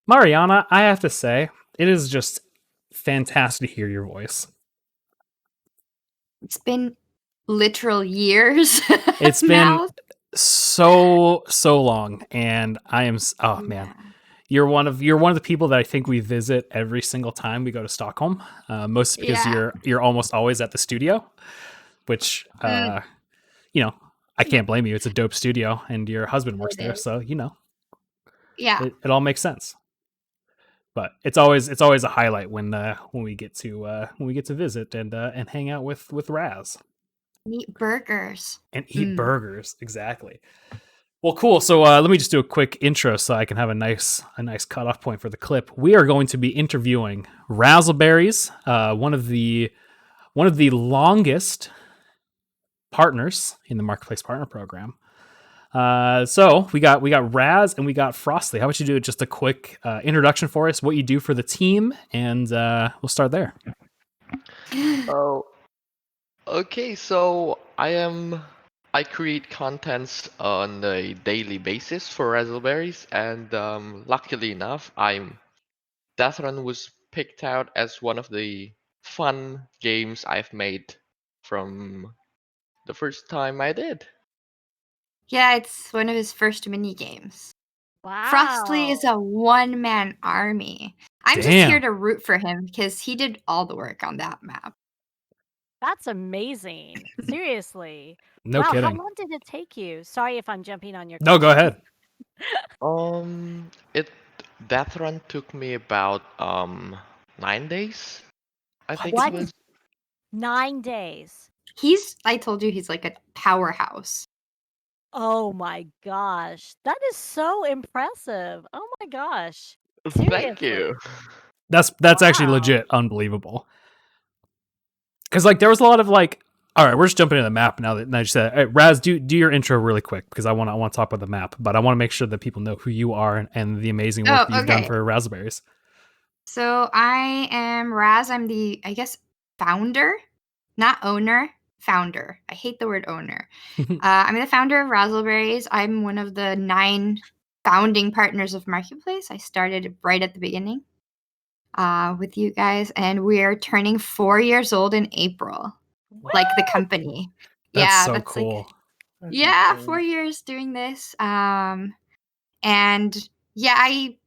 Mariana, I have to say, it is just fantastic to hear your voice. It's been literal years. It's been now. so long, and I am. Oh man, Yeah. you're one of the people that I think we visit every single time we go to Stockholm. Most because Yeah. you're almost always at the studio, which Mm, you know I can't blame you. It's a dope studio, and your husband works it there, is. so Yeah. it all makes sense. But it's always a highlight when we get to visit and hang out with Raz Meat burgers. and eat burgers. Exactly. Well, cool. So let me just do a quick intro so I can have a nice cutoff point for the clip. We are going to be interviewing Razzleberries, one of the longest partners in the Marketplace Partner Program. So we got Raz and we got Frostly. How about you do just a quick introduction for us, what you do for the team, and we'll start there. Oh, okay. So I create contents on a daily basis for Razzleberries, and luckily enough, DEATHRUN was picked out as one of the fun games I've made from the first time I did. Yeah, it's one of his first mini games. Wow. Frostly is a one-man army. I'm just here to root for him because he did all the work on that map. That's amazing. Seriously. No wow, kidding. How long did it take you? Sorry if I'm jumping on your No, go question. ahead. It DEATHRUN took me about 9 days. I think What? it was. 9 days. I told you he's like a powerhouse. Oh my gosh. That is so impressive. Oh my gosh. Thank Seriously. you. That's actually Wow. legit unbelievable. Because there was a lot of all right, we're just jumping into the map now that I just said, hey, Raz, do your intro really quick because I want to talk about the map, but I want to make sure that people know who you are and the amazing work that you've done for Razzleberries. So I am Raz. I'm the, I guess, founder, not owner, founder. I hate the word owner. I'm the founder of Razzleberries. I'm one of the 9 founding partners of Marketplace. I started right at the beginning with you guys, and we're turning 4 years old in April, like the company. That's so cool. Like, 4 years doing this. And yeah, I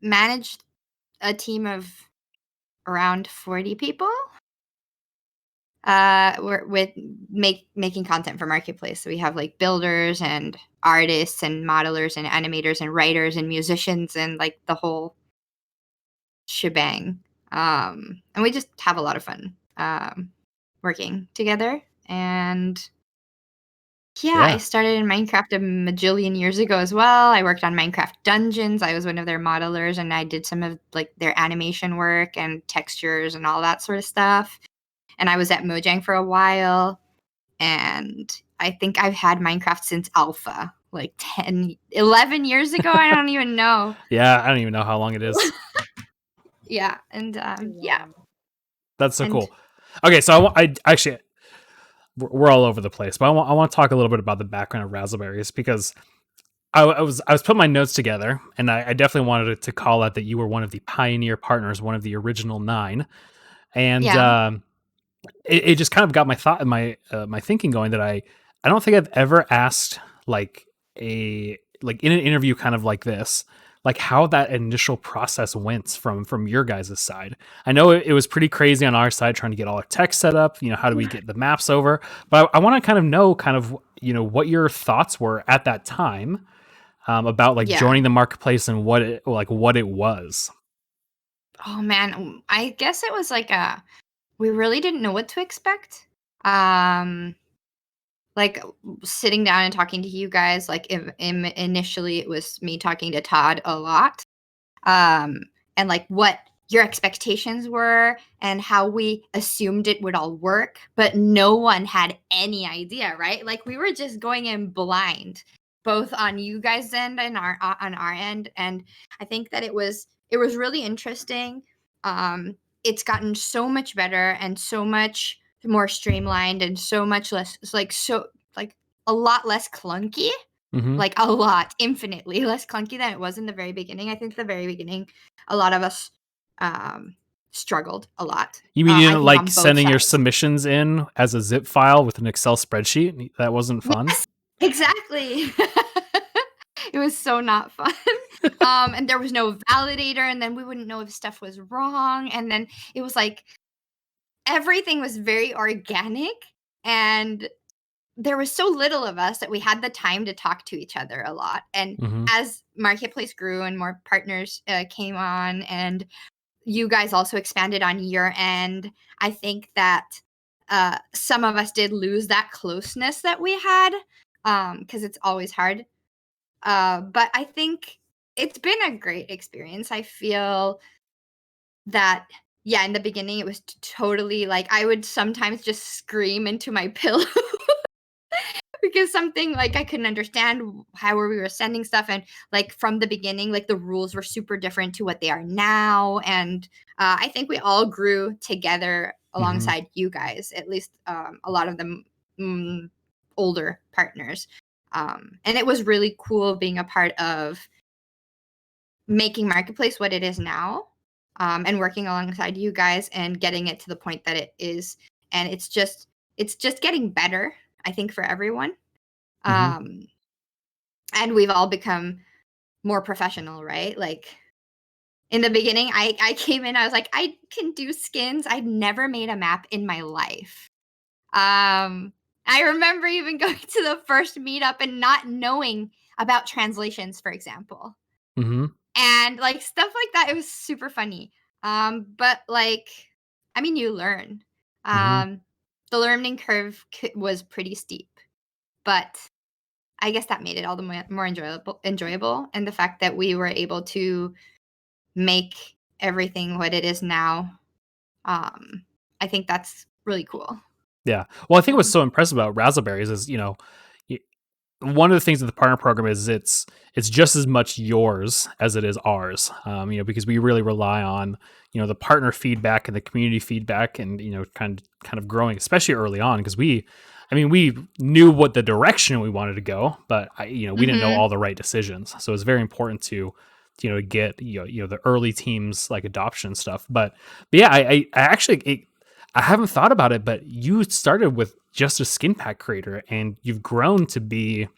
managed a team of around 40 people. We're making content for Marketplace. So we have like builders and artists and modelers and animators and writers and musicians and like the whole shebang. And we just have a lot of fun working together. And yeah, I started in Minecraft a majillion years ago as well. I worked on Minecraft Dungeons. I was one of their modelers, and I did some of like their animation work and textures and all that sort of stuff. And I was at Mojang for a while, and I think I've had Minecraft since alpha, like 10, 11 years ago. I don't even know. Yeah, I don't even know how long it is. Yeah, and yeah. That's so cool. Okay, so I actually, we're all over the place, but I want to talk a little bit about the background of Razzleberries because I was putting my notes together, and I definitely wanted to call out that you were one of the pioneer partners, one of the original 9, and it just kind of got my thinking going that I don't think I've ever asked like in an interview kind of like this, like how that initial process went from your guys' side. I know it was pretty crazy on our side trying to get all our tech set up, how do we get the maps over? But I want to kind of know what your thoughts were at that time about joining the Marketplace and what it was. Oh man, I guess it was like we really didn't know what to expect. Like sitting down and talking to you guys, like initially it was me talking to Todd a lot, and like what your expectations were and how we assumed it would all work, but no one had any idea, right? Like we were just going in blind, both on you guys' end and on our end, and I think that it was really interesting. It's gotten so much better and so much more streamlined and so much less like a lot less clunky. Mhm. like a lot, infinitely less clunky than it was in the very beginning. I think at the very beginning, a lot of us struggled a lot. You mean you I didn't think on like both sending your sides. submissions in as a zip file with an Excel spreadsheet? That wasn't fun? Yes, exactly. It was so not fun. And there was no validator, and then we wouldn't know if stuff was wrong. And then it was like everything was very organic, and there was so little of us that we had the time to talk to each other a lot. And Mhm. as Marketplace grew and more partners came on, and you guys also expanded on your end, I think that some of us did lose that closeness that we had, because it's always hard. But I think it's been a great experience. I feel that, yeah, in the beginning it was totally like I would sometimes just scream into my pillow because something like I couldn't understand how we were sending stuff, and like from the beginning, like the rules were super different to what they are now. And I think we all grew together Mhm. alongside you guys, at least a lot of them older partners. And it was really cool being a part of making Marketplace what it is now, and working alongside you guys and getting it to the point that it is. And it's just getting better, I think, for everyone. Mhm. Um, and we've all become more professional, right? Like in the beginning, I came in, I was like, I can do skins. I'd never made a map in my life. I remember even going to the first meetup and not knowing about translations, for example. Mhm. And like stuff like that. It was super funny. But like, I mean, you learn. Mhm. The learning curve was pretty steep, but I guess that made it all the more enjoyable, and the fact that we were able to make everything what it is now. I think that's really cool. Yeah. Well, I think what's Um, so impressive about Razzleberries is, y- one of the things with the partner program is it's just as much yours as it is ours. Because we really rely on the partner feedback and the community feedback, and kind of growing, especially early on, because we knew what the direction we wanted to go, but we didn't know mhm. all the right decisions. So it's very important to get the early teams like adoption stuff. But yeah, I actually I haven't thought about it, but you started with just a skin pack creator, and you've grown to be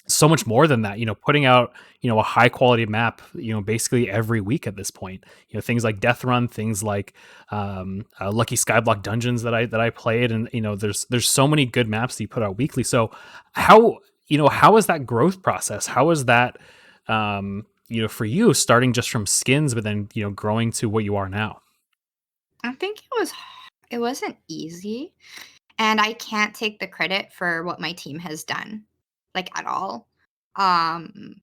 so much more than that, putting out a high quality map basically every week at this point. Things like DEATHRUN, things like Lucky Skyblock Dungeons that I played, and there's so many good maps that you put out weekly. So how is that growth process? How is that for you, starting just from skins but then growing to what you are now? I think it wasn't easy, and I can't take the credit for what my team has done, like at all. Um,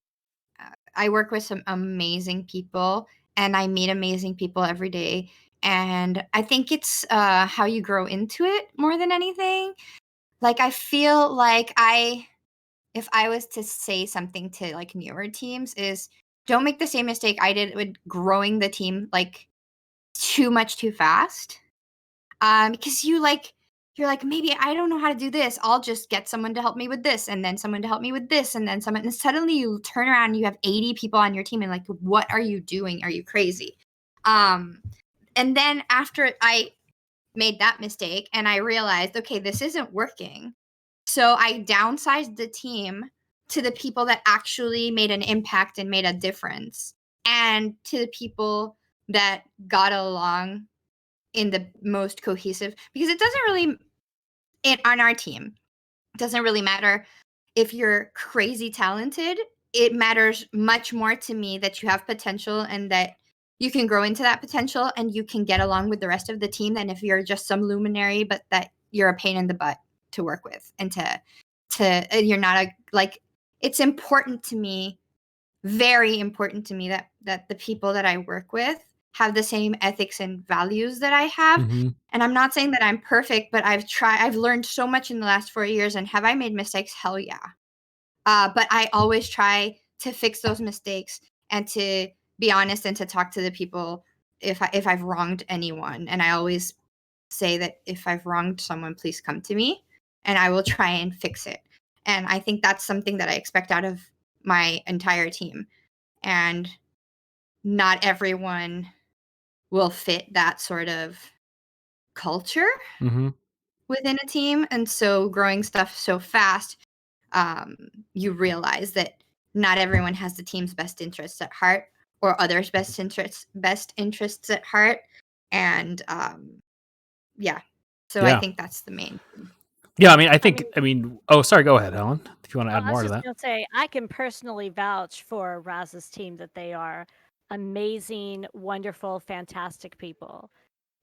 I work with some amazing people, and I meet amazing people every day. And I think it's how you grow into it more than anything. Like I feel like if I was to say something to like newer teams, is don't make the same mistake I did with growing the team like too much too fast. Because you're like, maybe I don't know how to do this. I'll just get someone to help me with this, and then someone to help me with this, and then someone, and suddenly you turn around and you have 80 people on your team, and like, what are you doing? Are you crazy? Um, and then after I made that mistake and I realized, okay, this isn't working. So I downsized the team to the people that actually made an impact and made a difference, and to the people that got along in the most cohesive, because it doesn't really on our team, it doesn't really matter if you're crazy talented. It matters much more to me that you have potential and that you can grow into that potential and you can get along with the rest of the team than if you're just some luminary but that you're a pain in the butt to work with, and to you're not a like. It's important to me, very important to me, that the people that I work with have the same ethics and values that I have. Mm-hmm. And I'm not saying that I'm perfect, but I've learned so much in the last 4 years. And have I made mistakes? Hell yeah. But I always try to fix those mistakes and to be honest and to talk to the people if I've wronged anyone. And I always say that if I've wronged someone, please come to me and I will try and fix it. And I think that's something that I expect out of my entire team. And not everyone will fit that sort of culture Mm-hmm. within a team. And so growing stuff so fast, you realize that not everyone has the team's best interests at heart or others' best interests at heart. And yeah. So I Yeah. think that's the main thing. Yeah, I mean, oh, sorry, go ahead, Helen, if you want to add I was more to just that. going to say, I can personally vouch for Raz's team that they are amazing, wonderful, fantastic people.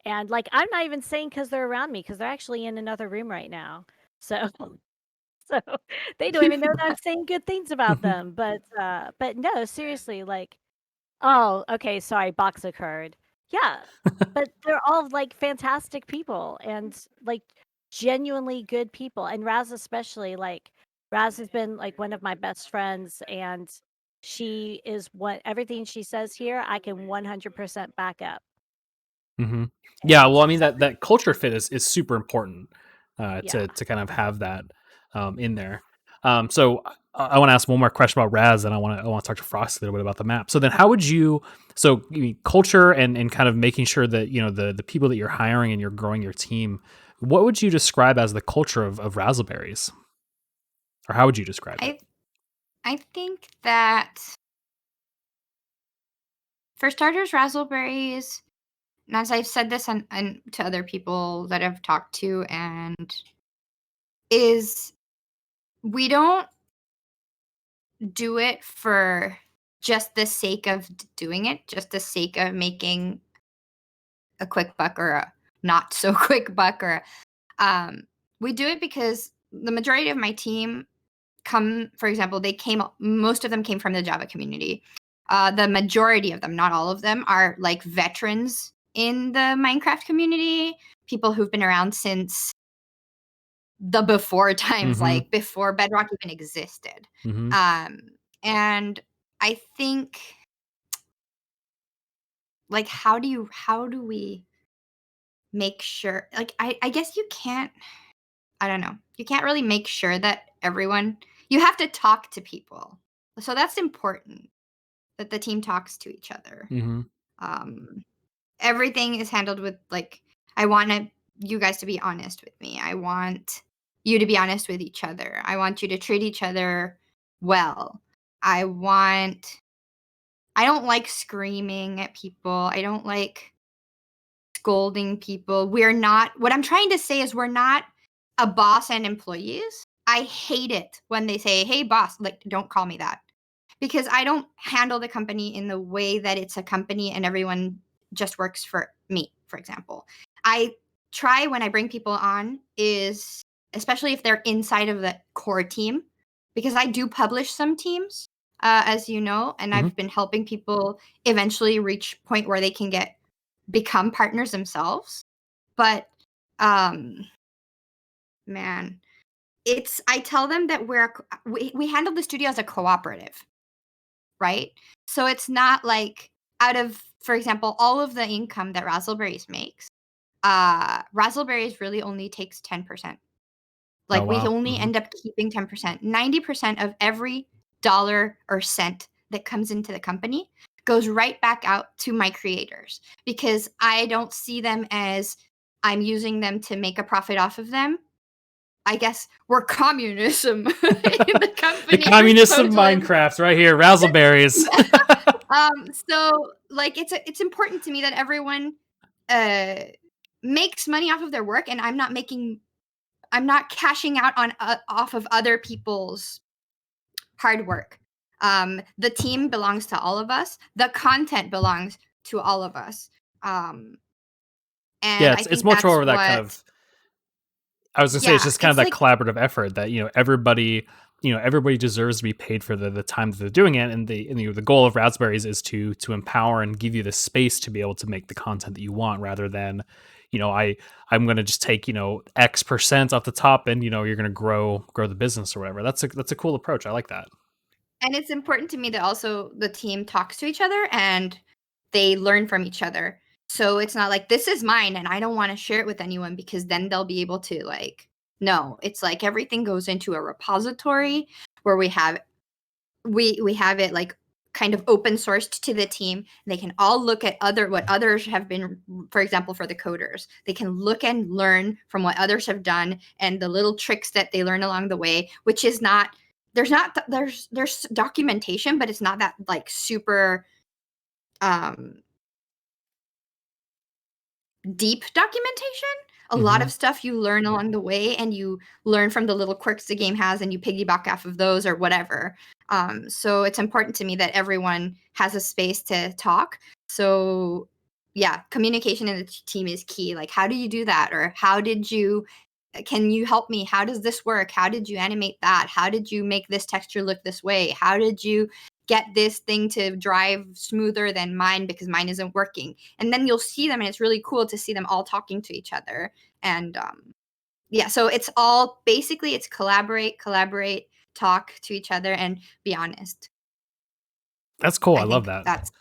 And like, I'm not even saying because they're around me, because they're actually in another room right now. So, so they don't even know that I'm saying good things about them. But no, seriously, like, oh, okay, sorry, box occurred. Yeah, but they're all like fantastic people and like genuinely good people. And Raz especially, like Raz has been like one of my best friends, and she is what everything she says here, I can 100% back up. Mm-hmm. Yeah, well, I mean So, that culture fit is super important yeah. to kind of have that in there. So I want to ask one more question about Raz, and I want to talk to Frost a little bit about the map. So then, how would you? So you mean culture and kind of making sure that the people that you're hiring and you're growing your team. What would you describe as the culture of Razzleberries, or how would you describe it? I think that for starters, Razzleberries, and as I've said this and to other people that I've talked to, and is we don't do it for just the sake of doing it, just the sake of making a quick buck or a not so quick buck, or we do it because the majority of my team for example, most of them came from the Java community. The majority of them, not all of them, are like veterans in the Minecraft community, people who've been around since the before times, Mm-hmm. like before Bedrock even existed. Mm-hmm. And I think, like, how do we make sure, like, I guess you can't, I don't know, you can't really make sure that you have to talk to people. So that's important, that the team talks to each other. Mm-hmm. Everything is handled with, like, I want you guys to be honest with me. I want you to be honest with each other. I want you to treat each other well. I don't like screaming at people. I don't like scolding people. What I'm trying to say is we're not a boss and employees. I hate it when they say, "Hey boss," like, don't call me that. Because I don't handle the company in the way that it's a company and everyone just works for me, for example. I try when I bring people on is, especially if they're inside of the core team, because I do publish some teams, as you know, and Mhm. I've been helping people eventually reach point where they can become partners themselves. But man, I tell them that we handle the studio as a cooperative, right? So it's not like, out of, for example, all of the income that Razzleberries makes, Razzleberries really only takes 10%. Oh Like, we wow. only Mhm. end up keeping 10%. 90% of every dollar or cent that comes into the company goes right back out to my creators, because I don't see them as I'm using them to make a profit off of them. I guess we're communism in the company. The communism totally. Minecraft right here, Razzleberries. So, like, it's important to me that everyone makes money off of their work, and I'm not cashing out on off of other people's hard work. The team belongs to all of us. The content belongs to all of us. And Yeah, I it's think much that's more of that kind what. of. I was gonna say it's Yeah, just kind of it's that like, collaborative effort that everybody deserves to be paid for the time that they're doing it, and the goal of Raspberries is to empower and give you the space to be able to make the content that you want, rather than I'm gonna just take X% off the top, and you're gonna grow the business or whatever. That's a cool approach. I like that. and it's important to me that also the team talks to each other and they learn from each other. So it's not like, this is mine and I don't want to share it with anyone, because then they'll be able to, like, No, it's like everything goes into a repository where we have it like kind of open sourced to the team. They can all look at what others have been, for example, for the coders. They can look and learn from what others have done and the little tricks that they learn along the way, which is not there's documentation, but it's not that like super deep documentation. A lot of stuff you learn along the way, and you learn from the little quirks the game has, and you piggyback off of those or whatever. So it's important to me that everyone has a space to talk. So yeah, communication in the team is key. Like, how do you do that? Or can you help me? How does this work? How did you animate that? How did you make this texture look this way? How did you get this thing to drive smoother than mine because mine isn't working? And then you'll see them, and it's really cool to see them all talking to each other. And yeah, so it's all basically it's collaborate, talk to each other, and be honest. That's cool. I love that.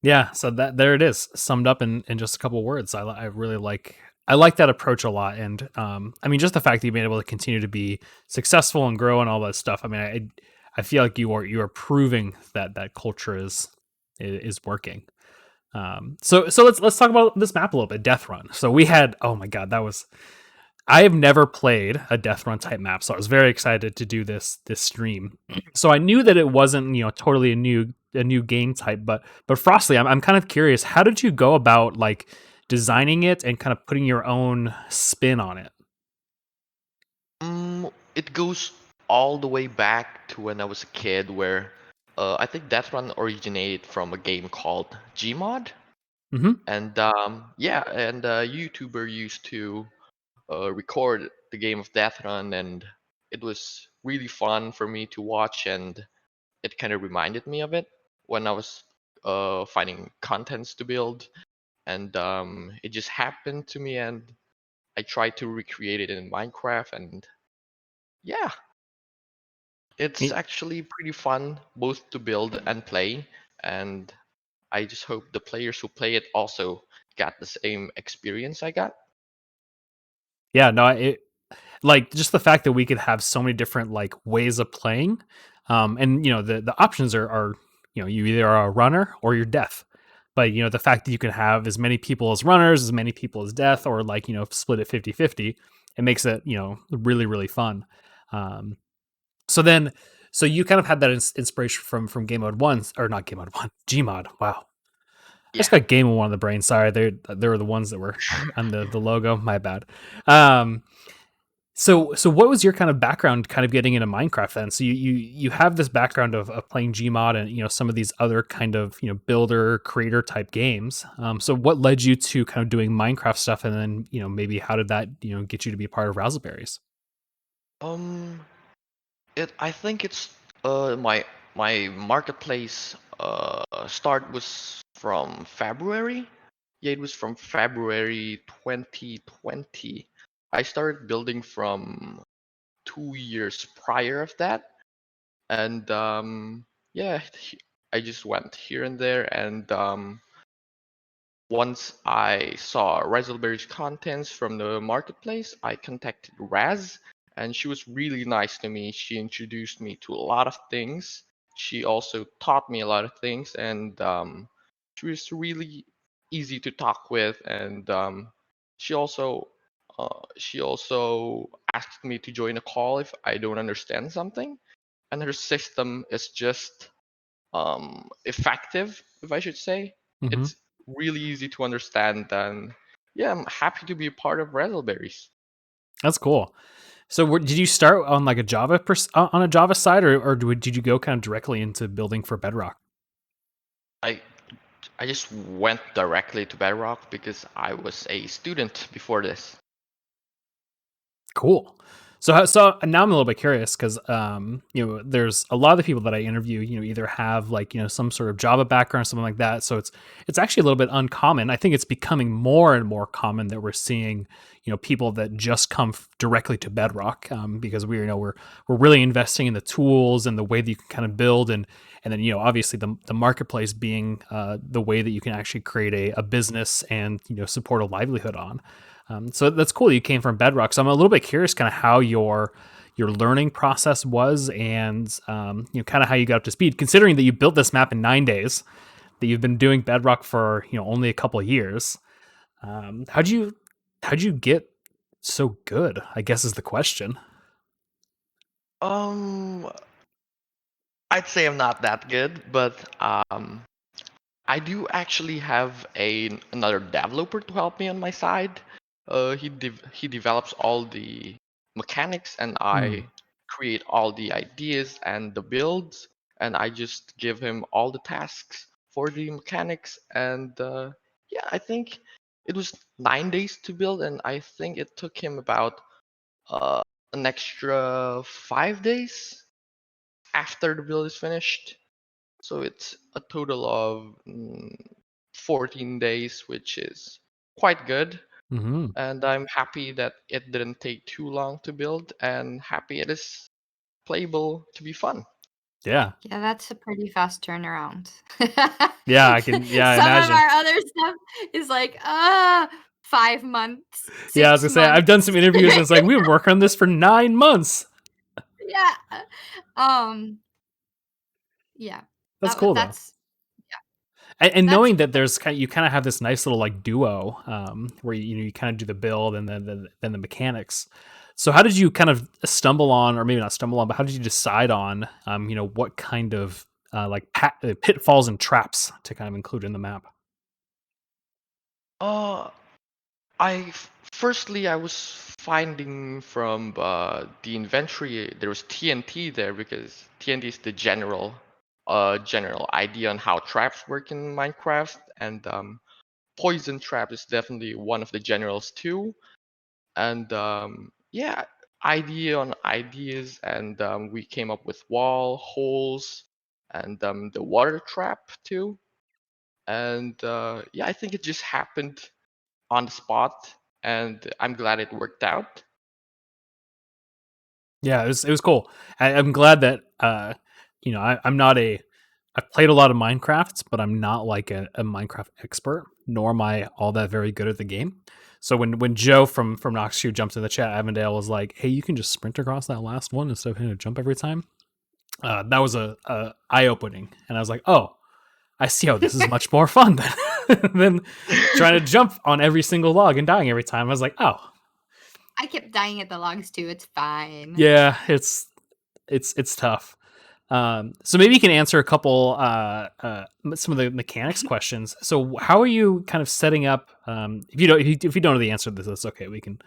Yeah, so there it is, summed up in just a couple of words. I really like that approach a lot, and I mean, just the fact that you've been able to continue to be successful and grow and all that stuff. I mean, I feel like you are proving that culture is working. So let's talk about this map a little bit, DEATHRUN. So we had, oh my god, I have never played a DEATHRUN type map, so I was very excited to do this stream. So I knew that it wasn't, totally a new game type, but Frostly, I'm kind of curious, how did you go about like designing it and kind of putting your own spin on it? It goes all the way back to when I was a kid, where I think DEATHRUN originated from a game called Gmod. And yeah, and a YouTuber used to record the game of DEATHRUN, and it was really fun for me to watch, and it kind of reminded me of it when I was finding contents to build, and it just happened to me, and I tried to recreate it in Minecraft, and yeah, it's actually pretty fun both to build and play, and I just hope the players who play it also got the same experience I got. Yeah, no, like just the fact that we could have so many different like ways of playing, and the options are you either are a runner or you're death. But the fact that you can have as many people as runners, as many people as death, or like split it 50-50, it makes it really really fun. So you kind of had that inspiration from Game Mode 1, or not Game Mode 1, Gmod. Wow. I just got Game Mode 1 on the brain. Sorry, they were the ones that were on the logo. My bad. So what was your kind of background kind of getting into Minecraft then? So you have this background of playing Gmod and some of these other kind of builder creator type games. So what led you to kind of doing Minecraft stuff, and then maybe how did that get you to be a part of Razzleberries? I think it's my marketplace start was from February. Yeah, it was from February 2020. I started building from 2 years prior of that, and yeah, I just went here and there, and once I saw Razzleberries contents from the marketplace, I contacted Raz, and she was really nice to me. She introduced me to a lot of things. She also taught me a lot of things, and she was really easy to talk with. And she also asked me to join a call if I don't understand something. And her system is just effective, if I should say. It's really easy to understand, and yeah, I'm happy to be a part of Razzleberries. That's cool. So did you start on like a Java on a Java side, or did you go kind of directly into building for Bedrock? I just went directly to Bedrock because I was a student before this. Cool. So now I'm a little bit curious because there's a lot of the people that I interview either have like some sort of Java background or something like that. So it's actually a little bit uncommon. I think it's becoming more and more common that we're seeing people that just come directly to Bedrock, because we're really investing in the tools and the way that you can kind of build, and then obviously the marketplace being the way that you can actually create a business and support a livelihood on. So that's cool. You came from Bedrock. So I'm a little bit curious, kind of how your learning process was, and kind of how you got up to speed. Considering that you built this map in 9 days, that you've been doing Bedrock for only a couple of years. How'd you get so good, I guess, is the question. I'd say I'm not that good, but I do actually have another developer to help me on my side. He develops all the mechanics, and I create all the ideas and the builds, and I just give him all the tasks for the mechanics. And yeah, I think it was 9 days to build, and I think it took him about uh, an extra 5 days after the build is finished. So it's a total of 14 days, which is quite good. Mm-hmm. And I'm happy that it didn't take too long to build, and happy it is playable to be fun. Yeah. Yeah, that's a pretty fast turnaround. Yeah, I can. Yeah, I Some imagine. of our other stuff is like 5 months. 6 Yeah, I was gonna say I've done some interviews, and it's like we work on this for 9 months. Yeah. Yeah. That's cool though. And knowing that there's you kind of have this nice little like duo, where you kind of do the build and then the mechanics. So how did you kind of stumble on, or maybe not stumble on, but how did you decide on, what kind of pitfalls and traps to kind of include in the map? Firstly, I was finding from the inventory there was TNT there, because TNT is the general idea on how traps work in Minecraft, and poison trap is definitely one of the generals too. And yeah, idea on ideas, and we came up with wall holes and the water trap too. And yeah, I think it just happened on the spot, and I'm glad it worked out. Yeah, it was cool. I'm glad that I'm not I've played a lot of Minecraft, but I'm not like a Minecraft expert, nor am I all that very good at the game. So when Joe from Noxu jumped in the chat, Avondale was like, "Hey, you can just sprint across that last one instead of having to jump every time." That was a eye opening, and I was like, "Oh, I see how this is much more fun than trying to jump on every single log and dying every time." I was like, "Oh." I kept dying at the logs too. It's fine. Yeah, it's tough. So maybe you can answer a couple some of the mechanics questions. So how are you kind of setting up? If you don't know the answer to this, that's okay. We can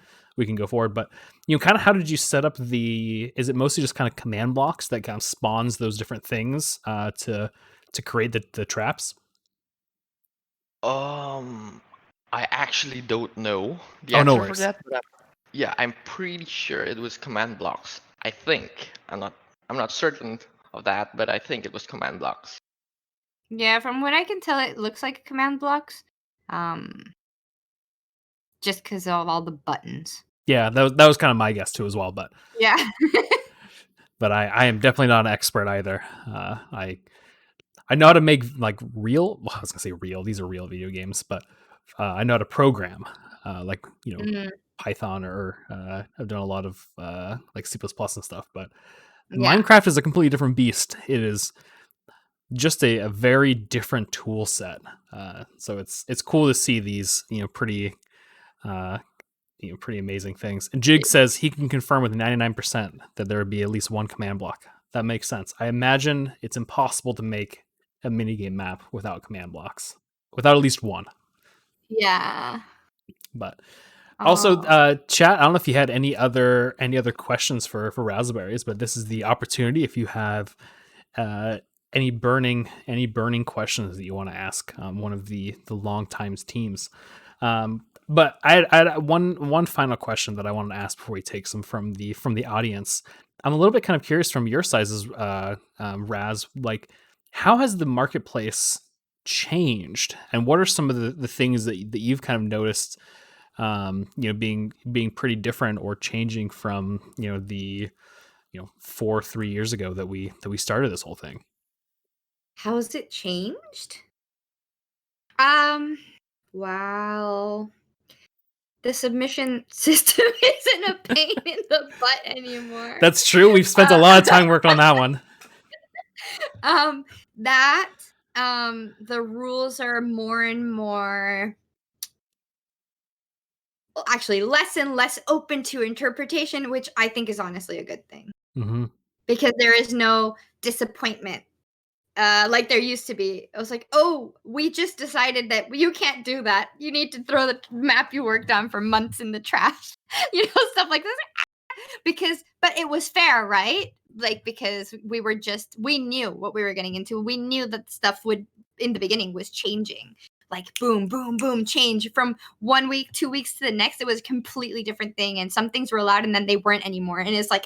go forward. But kind of how did you set up the? Is it mostly just kind of command blocks that kind of spawns those different things to create the traps? I actually don't know the Oh, no answer for worries. that, but yeah, I'm pretty sure it was command blocks. I think I'm not certain of that, but I think it was command blocks. Yeah, from what I can tell, it looks like command blocks. Just because of all the buttons. Yeah, that was kind of my guess too as well. But yeah, but I am definitely not an expert either. I know how to make like real. Well, I was gonna say real. These are real video games, but I know how to program, Python, or I've done a lot of like C++ and stuff. But yeah. Minecraft is a completely different beast. It is just a very different tool set. So it's cool to see these pretty pretty amazing things. And Jig says he can confirm with 99% that there would be at least one command block. That makes sense. I imagine it's impossible to make a minigame map without command blocks, without at least one. Yeah. But also, chat, I don't know if you had any other questions for Razzleberries, but this is the opportunity. If you have any burning questions that you want to ask one of the long times teams. But I had one final question that I wanted to ask before we take some from the audience. I'm a little bit kind of curious from your sizes, Raz, like how has the marketplace changed, and what are some of the things that you've kind of noticed, being pretty different or changing from the 3 years ago that we started this whole thing? How has it changed? Wow. the submission system isn't a pain in the butt anymore. That's true. We've spent a lot of time working on that one. The rules are more and more, actually less and less open to interpretation, which I think is honestly a good thing. Mm-hmm. Because there is no disappointment like there used to be. I was like, oh, we just decided that you can't do that. You need to throw the map you worked on for months in the trash. Stuff like this. But it was fair, right? Like, because we knew what we were getting into. We knew that stuff in the beginning was changing. Like, boom, boom, boom, change from 1 week, 2 weeks to the next. It was a completely different thing. And some things were allowed and then they weren't anymore. And it's like,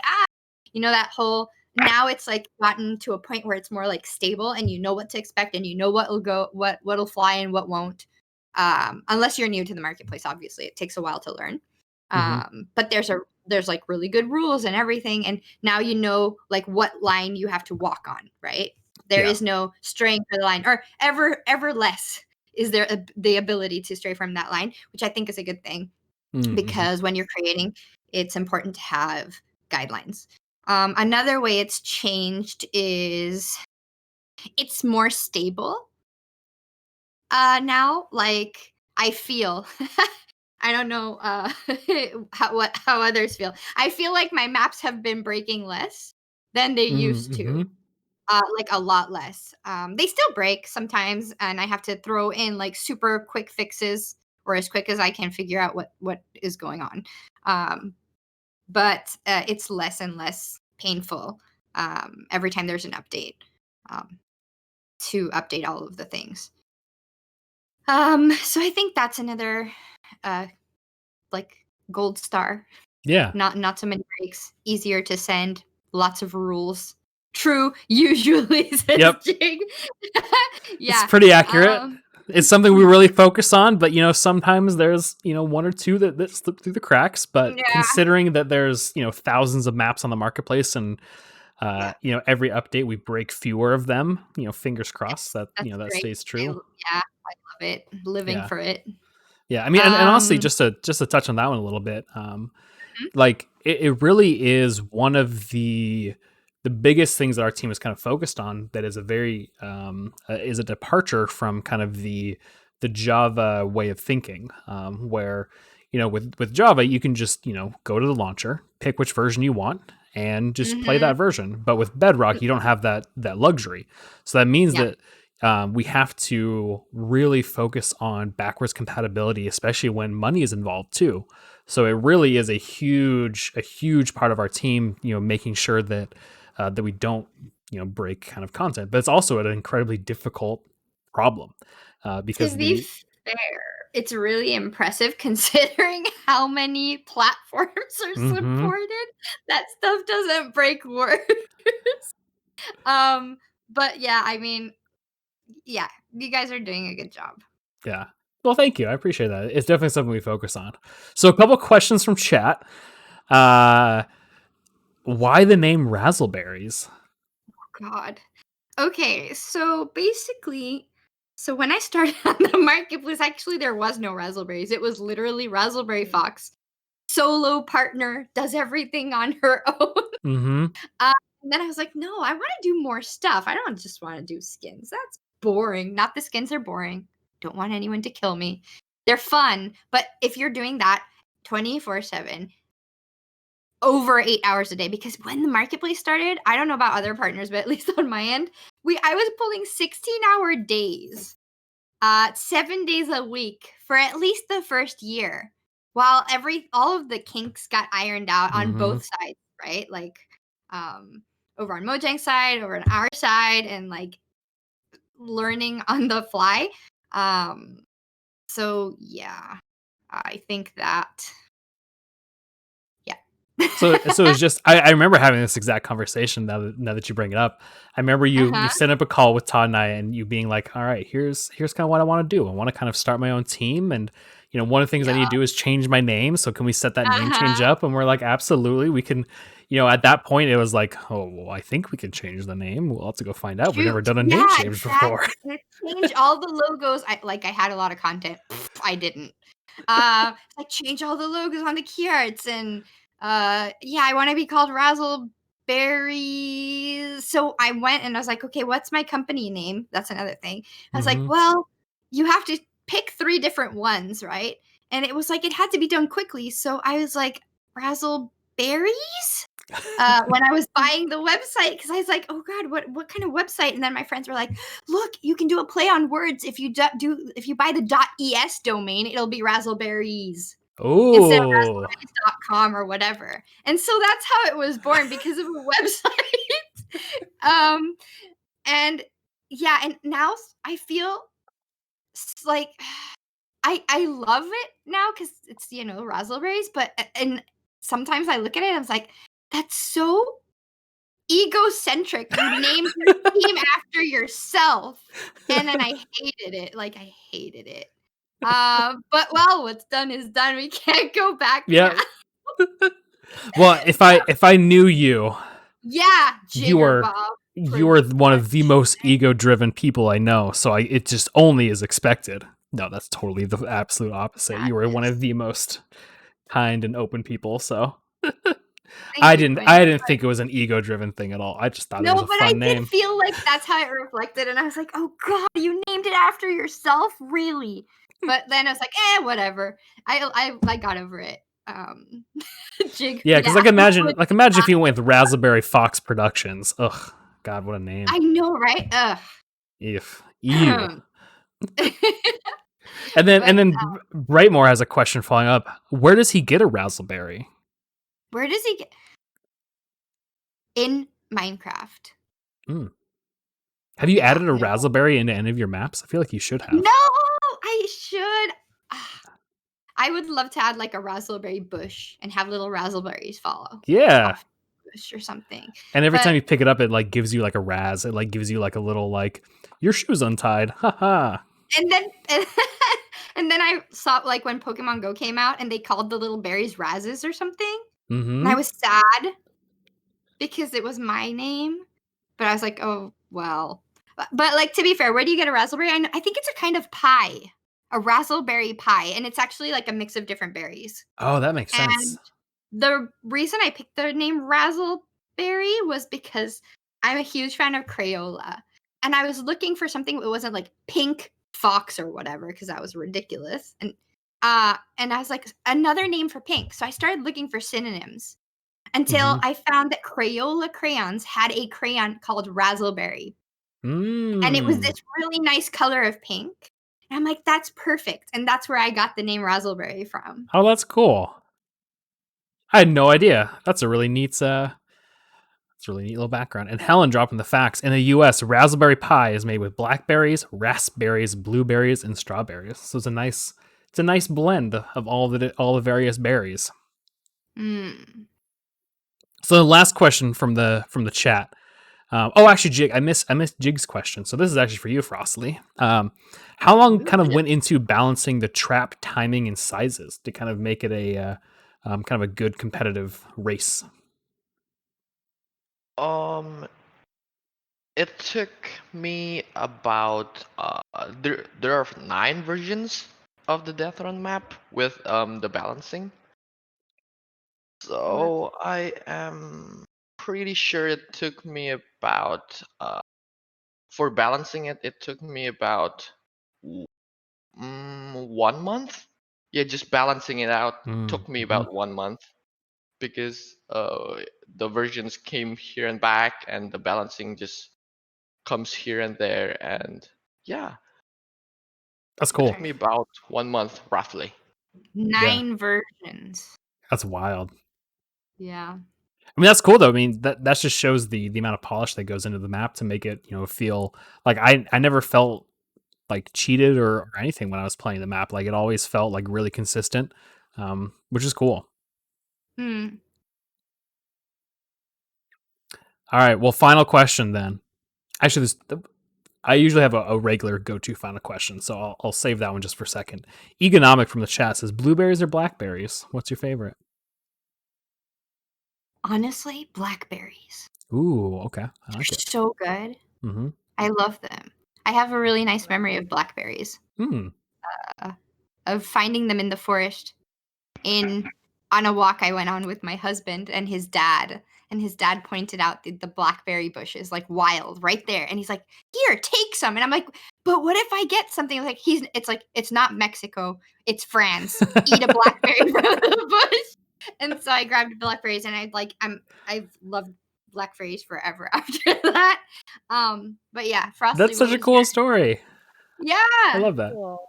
that whole, now it's like gotten to a point where it's more like stable and you know what to expect and you know what'll fly and what won't. Unless you're new to the marketplace, obviously it takes a while to learn. But there's like really good rules and everything, and now you know like what line you have to walk on, right? There is no straying for the line, or ever less is there the ability to stray from that line, which I think is a good thing, because when you're creating, it's important to have guidelines. Another way it's changed is it's more stable now. Like, I feel I don't know how others feel. I feel like my maps have been breaking less than they used to. Like a lot less. They still break sometimes, and I have to throw in like super quick fixes, or as quick as I can figure out what is going on. But it's less and less painful every time there's an update to update all of the things. So I think that's another like gold star. Yeah. Not so many breaks. Easier to send. Lots of rules. True, usually says Jig. It's pretty accurate. It's something we really focus on, but sometimes there's one or two that slip through the cracks. But considering that there's thousands of maps on the marketplace, and every update we break fewer of them, fingers crossed that that stays true. I love it. Living for it. Yeah, I mean, and honestly, just to touch on that one a little bit, like it really is one of the biggest things that our team is kind of focused on. That is a very is a departure from kind of the Java way of thinking, where with Java you can just go to the launcher, pick which version you want, and just play that version. But with Bedrock, you don't have that luxury. So that means that we have to really focus on backwards compatibility, especially when money is involved too. So it really is a huge part of our team, making sure that that we don't break kind of content. But it's also an incredibly difficult problem because to be fair, it's really impressive considering how many platforms are supported. That stuff doesn't break words. But yeah, I mean, yeah, you guys are doing a good job. Yeah. Well, thank you. I appreciate that. It's definitely something we focus on. So a couple questions from chat. Why the name Razzleberries? God. Okay, so basically, when I started on the marketplace, actually there was no Razzleberries. It was literally Razzleberry Fox, solo partner, does everything on her own. And then I was like, no, I want to do more stuff. I don't just want to do skins. That's boring. Not the skins are boring. Don't want anyone to kill me. They're fun, but if you're doing that 24/7, over 8 hours a day, because when the marketplace started, I don't know about other partners, but at least on my end, I was pulling 16-hour days, 7 days a week for at least the first year, while all of the kinks got ironed out on both sides, right? Like, over on Mojang's side, over on our side, and like learning on the fly. So yeah, I think that. So it's just I remember having this exact conversation now that you bring it up. I remember you set up a call with Todd and I, and you being like, all right, here's kind of what I want to do. I want to kind of start my own team, and one of the things I need to do is change my name. So can we set that name change up? And we're like, absolutely, we can. At that point it was like, oh, well, I think we can change the name. We'll have to go find out. We've never done a name change before. Change all the logos. I had a lot of content. I didn't. Like change all the logos on the key arts, and yeah, I want to be called Razzleberries. So I went and I was like, okay, what's my company name? That's another thing. I was like, Mhm. well, you have to pick 3 different ones, right? And it was like it had to be done quickly. So I was like, Razzleberries? When I was buying the website, because I was like, oh god, what kind of website? And then my friends were like, look, you can do a play on words. If you if you buy the .es domain, it'll be Razzleberries instead of Oh. razzleberries.com or whatever. And so that's how it was born, because of a website. And yeah, and now I feel like I love it now because it's Razzleberries, but and sometimes I look at it and I was like, that's so egocentric. You named your team after yourself. And then I hated it. Like I hated it. But well, what's done is done. We can't go back now. Yeah. Well, if I knew you, Yeah, you Jigger are Bob. you are one of the most ego-driven people I know. So it just only is expected. No, that's totally the absolute opposite. You are one Madness. of the most kind and open people. So Thank you, Quinn. I didn't think it was an ego-driven thing at all. I just thought it was No, a but I fun did name. feel like that's how it reflected, and I was like, "Oh God, you named it after yourself, really?" But then I was like, whatever." I got over it. Jig, Yeah, because yeah. imagine if you went with Raspberry Fox Productions. Ugh, God, what a name. I know, right? Ugh. If ew. But And then Brightmore has a question following up. Where does he get a Razzleberry? where does he get in Minecraft? Have you Yeah, added a no. Razzleberry into any of your maps? I feel like you should have. No, I should. I would love to add like a raspberry bush and have little raspberries follow. Yeah. Off the bush or something. And every time But you pick it up, it like gives you like a Raz. It like gives you like a little like your shoe's untied. Haha. and then and then I saw like when Pokemon Go came out and they called the little berries Razzes or something. Mm-hmm. And I was sad because it was my name. But I was like, oh well. But like to be fair, where do you get a raspberry? I think it's a kind of pie. A raspberry pie. And it's actually like a mix of different berries. Oh, that makes sense. And the reason I picked the name Razzleberry was because I'm a huge fan of Crayola. And I was looking for something that wasn't like pink fox or whatever, because that was ridiculous. And I was like, another name for pink. So I started looking for synonyms until I found that Crayola crayons had a crayon called Razzleberry. And it was this really nice color of pink. And I'm like, that's perfect. And that's where I got the name Razzleberry from. Oh, that's cool. I had no idea. That's a really neat little background. And Helen dropping the facts. In the US, Raspberry Pi is made with blackberries, raspberries, blueberries, and strawberries. So it's a nice blend of all the various berries. So the last question from the chat. Actually, Jig, I missed Jig's question. So this is actually for you, Frostly. How long kind of went into balancing the trap timing and sizes to kind of make it a kind of a good competitive race? It took me about there are 9 versions of the DEATHRUN map with the balancing. So I am pretty sure it took me about for balancing it took me about 1 month. Yeah, just balancing it out took me about 1 month because the versions came here and back, and the balancing just comes here and there, and yeah, That's it cool. took me about 1 month roughly. 9 versions. That's wild. Yeah. I mean, that's cool though. I mean, that just shows the amount of polish that goes into the map to make it, feel like I never felt like cheated or anything when I was playing the map. Like it always felt like really consistent, which is cool. All right. Well, final question then. Actually, I usually have a regular go-to final question, so I'll save that one just for a second. Economic from the chat says blueberries or blackberries. What's your favorite? Honestly, blackberries. Ooh, okay. I They're like it. so good. Mm-hmm. I love them. I have a really nice memory of blackberries. of finding them in the forest on a walk I went on with my husband and his dad. And his dad pointed out the blackberry bushes, like wild, right there. And he's like, "Here, take some." And I'm like, "But what if I get something?" Like it's not Mexico, it's France. Eat a blackberry from the bush. And so I grabbed blackberries, and I've loved blackberries forever after that. But yeah, Frosty. That's such a cool story. Yeah. I love that. Cool.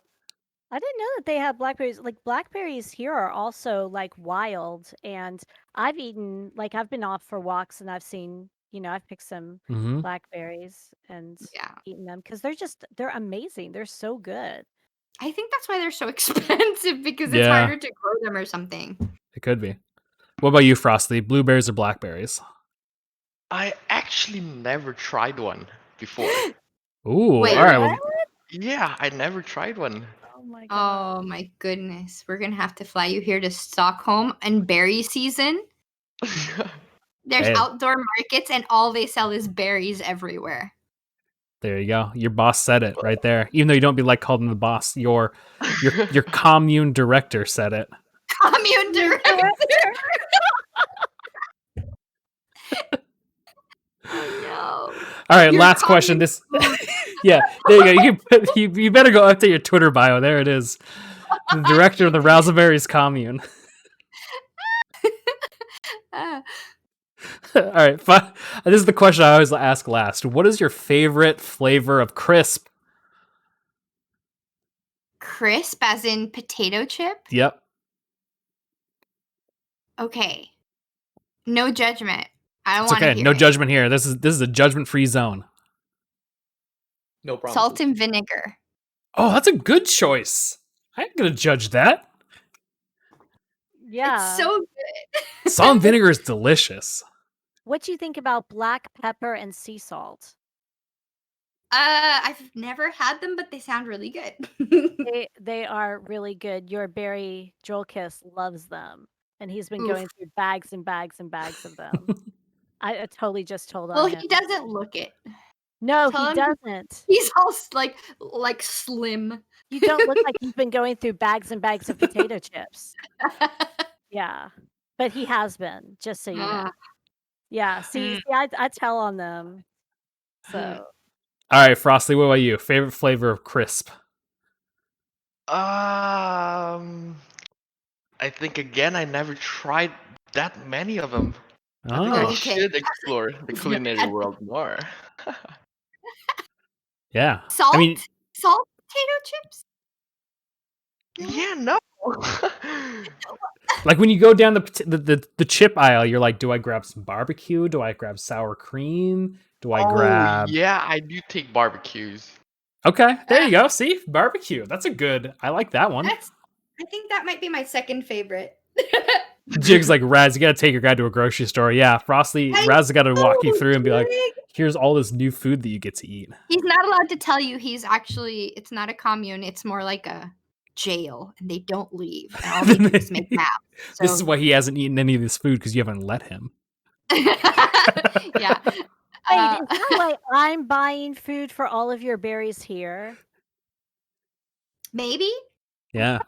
I didn't know that they have blackberries. Like blackberries here are also like wild, and I've been off for walks and I've seen, I've picked some Hmm. blackberries and Yeah. eaten them because they're amazing. They're so good. I think that's why they're so expensive, because it's Yeah. harder to grow them or something. It could be. What about you, Frosty? Blueberries or blackberries? I actually never tried one before. Ooh, Wait, all right. what? Well, Yeah, I never tried one. Oh my god. Oh my goodness. We're going to have to fly you here to Stockholm in berry season. There's Hey. outdoor markets, and all they sell is berries everywhere. there you go. Your boss said it right there. Even though you don't be like called him the boss, your commune director said it. Commune director. Oh no. All right, Your last question. commune- Yeah, there you go. You better go update your Twitter bio. There it is. The director of the Razzleberries commune. Ah, All right, this is the question I always ask last. What is your favorite flavor of crisp? crisp, as in potato chip? Yep. Okay. No judgment. I don't It's want to okay. hear No it. judgment here. This is a judgment-free zone. No problem. Salt and vinegar. Oh, that's a good choice. I ain't gonna judge that. Yeah. It's so good. Salt and vinegar is delicious. What do you think about black pepper and sea salt? I've never had them, but they sound really good. They are really good. Your Barry Joelkiss loves them, and he's been Oof. going through bags and bags and bags of them. I totally just told Well, on him. he doesn't look it. No, tell he him- doesn't. He's all like slim. You don't look like you've been going through bags and bags of potato chips. Yeah, but he has been. Just so you know. Ah. Yeah. See, I tell on them. So All right, Frosty, what about you? Favorite flavor of crisp? I think again I never tried that many of them. I think Oh, I Okay. should explore the culinary world more. yeah. Salt? I mean, Salt potato chips? Yeah, no. like when you go down the chip aisle, you're like, do I grab some barbecue? Do I grab sour cream? Do I grab? Yeah, I do take barbecues. Okay, there you go. See, barbecue. That's a good. I like that one. I think that might be my second favorite. Jig's like, Raz, you gotta take your guy to a grocery store. Yeah, Frosty, Raz has got to walk you through and be like, Jig. here's all this new food that you get to eat. He's not allowed to tell you it's not a commune, it's more like a jail, and they don't leave. And all they do is make maps. So, This is why he hasn't eaten any of this food, because you haven't let him. yeah. wait, is that why I'm buying food for all of your berries here? Maybe. Yeah.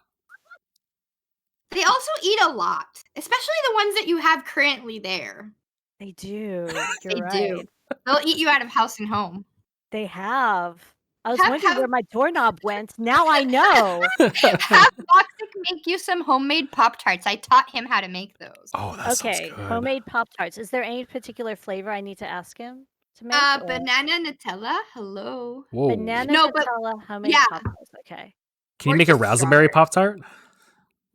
They also eat a lot, especially the ones that you have currently there. They do. You're They right. do. They'll eat you out of house and home. They have. I was Have- wondering have- where my doorknob went. Now I know. Have Toxic make you some homemade Pop-Tarts. I taught him how to make those. Oh, that Okay, sounds good. homemade Pop Tarts. Is there any particular flavor I need to ask him to make? or- Banana Nutella. Hello. Whoa. Banana No, but- Nutella homemade yeah. Pop Tarts. Okay. Can you or make a just raspberry strawberry. Pop Tart?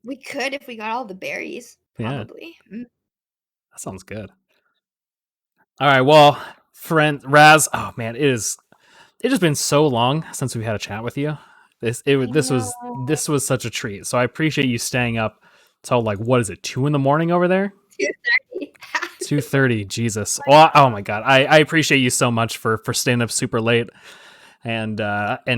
We could if we got all the berries. Yeah. Probably. Mm. That sounds good. All right, well, friend Raz, oh man, it has been so long since we've had a chat with you. This was such a treat. So I appreciate you staying up till like, what is it, 2 a.m. over there? 2:30. 2:30. Jesus. Oh my god. I appreciate you so much for staying up super late and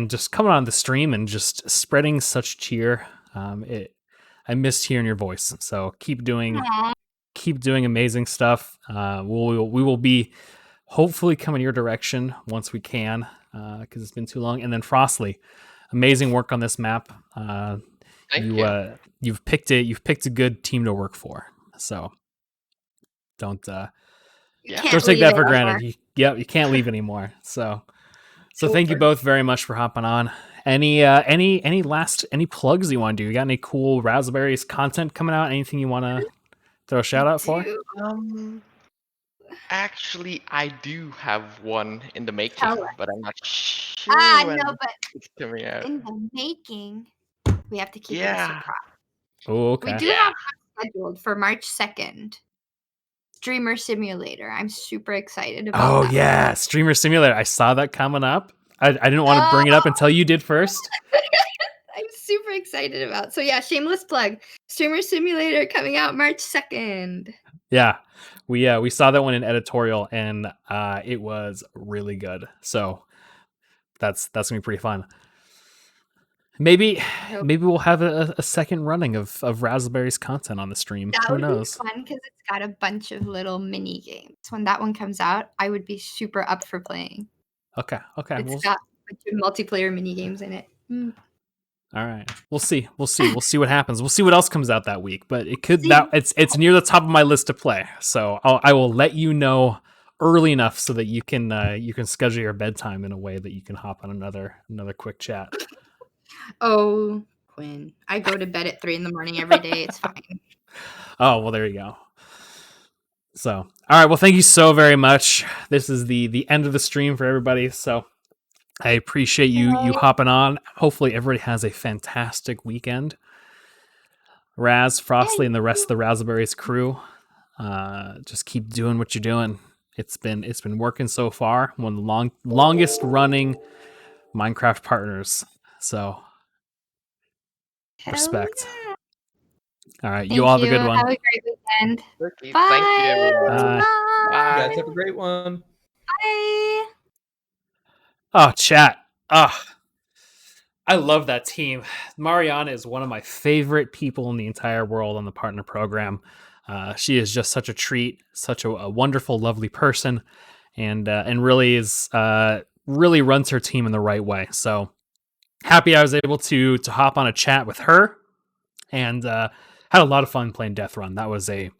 just coming on the stream and just spreading such cheer. I missed hearing your voice. So keep doing Aw. amazing stuff. We will be hopefully coming your direction once we can, because it's been too long. And then Frostly, amazing work on this map. Thank you. You've picked a good team to work for. So don't You Yeah. can't don't take leave that it for anymore. granted. You can't leave anymore. So Cool. thank you both very much for hopping on. Any plugs you want to do? You got any cool Razzleberries content coming out? Anything you want to throw a shout out for? Um, Actually, I do have one in the making, Tell us. but I'm not sure when No, but it's coming out. in the making, we have to keep it a Yeah. surprise. Oh, We okay. do Yeah. have one scheduled for March 2nd. Streamer Simulator. I'm super excited about Oh that. yeah, Streamer Simulator. I saw that coming up. I didn't want to bring it up until you did first. I'm super excited about. So yeah, shameless plug. Streamer Simulator coming out March 2nd. Yeah, we saw that one in editorial, and it was really good. So that's gonna be pretty fun. Maybe we'll have a second running of Razzleberries content on the stream. That Who would knows? be fun because it's got a bunch of little mini games. When that one comes out, I would be super up for playing. Okay. It's got a bunch of multiplayer mini games in it. All right. We'll see what happens. We'll see what else comes out that week. But it could See. it's near the top of my list to play. So I will let you know early enough so that you can schedule your bedtime in a way that you can hop on another quick chat. Oh, Quinn. I go to bed at 3 a.m. every day. It's fine. Oh, well, there you go. So, all right. Well, thank you so very much. This is the end of the stream for everybody. So I appreciate you hopping on. Hopefully everybody has a fantastic weekend. Raz, Frostly, and the rest of the Razzleberries crew. Just keep doing what you're doing. It's been working so far. One of the longest running Minecraft partners. So respect. Yeah. All right, Thank you all have a good one. Have a great weekend. Okay, Bye. thank you, everyone. Bye. You Bye. guys have a great one. Bye. Oh, chat. I love that team. Mariana is one of my favorite people in the entire world on the partner program. She is just such a treat, such a wonderful, lovely person, and really is really runs her team in the right way. So happy I was able to hop on a chat with her, and had a lot of fun playing DEATHRUN. That was a